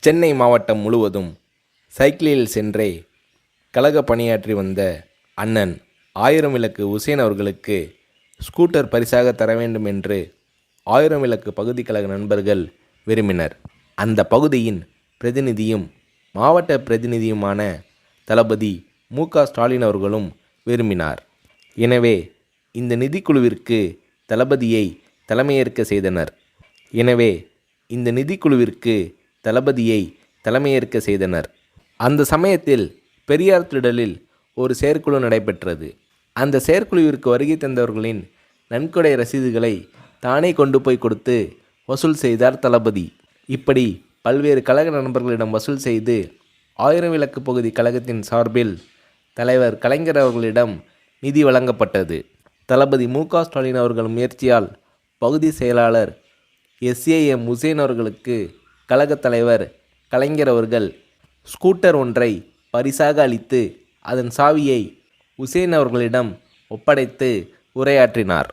சென்னை மாவட்டம் முழுவதும் சைக்கிளில் சென்றே கழக பணியாற்றி வந்த அண்ணன் ஆயிரம் விளக்கு உசேன் அவர்களுக்கு ஸ்கூட்டர் பரிசாக தர வேண்டும் என்று ஆயிரம் விளக்கு பகுதி கழக நண்பர்கள் விரும்பினர். அந்த பகுதியின் பிரதிநிதியும் மாவட்ட பிரதிநிதியுமான தளபதி மு.க.ஸ்டாலின் அவர்களும் விரும்பினார். எனவே இந்த நிதிக்குழுவிற்கு தளபதியை தலைமையேற்க செய்தனர். அந்த சமயத்தில் பெரியார் திடலில் ஒரு செயற்குழு நடைபெற்றது. அந்த செயற்குழுவிற்கு வருகை தந்தவர்களின் நன்கொடை ரசீதுகளை தானே கொண்டு போய் கொடுத்து வசூல் செய்தார் தளபதி. இப்படி பல்வேறு கழக நண்பர்களிடம் வசூல் செய்து ஆயிரம் விளக்கு பகுதி கழகத்தின் சார்பில் தலைவர் கலைஞர் அவர்களிடம் நிதி வழங்கப்பட்டது. தளபதி மு.க.ஸ்டாலின் அவர்கள் முயற்சியால் பகுதி செயலாளர் எஸ்.ஏ.எம். உசேன் அவர்களுக்கு கழகத் தலைவர் கலைஞர் அவர்கள் ஸ்கூட்டர் ஒன்றை பரிசாக அளித்து அதன் சாவியை உசேன் அவர்களிடம் ஒப்படைத்து உரையாற்றினார்.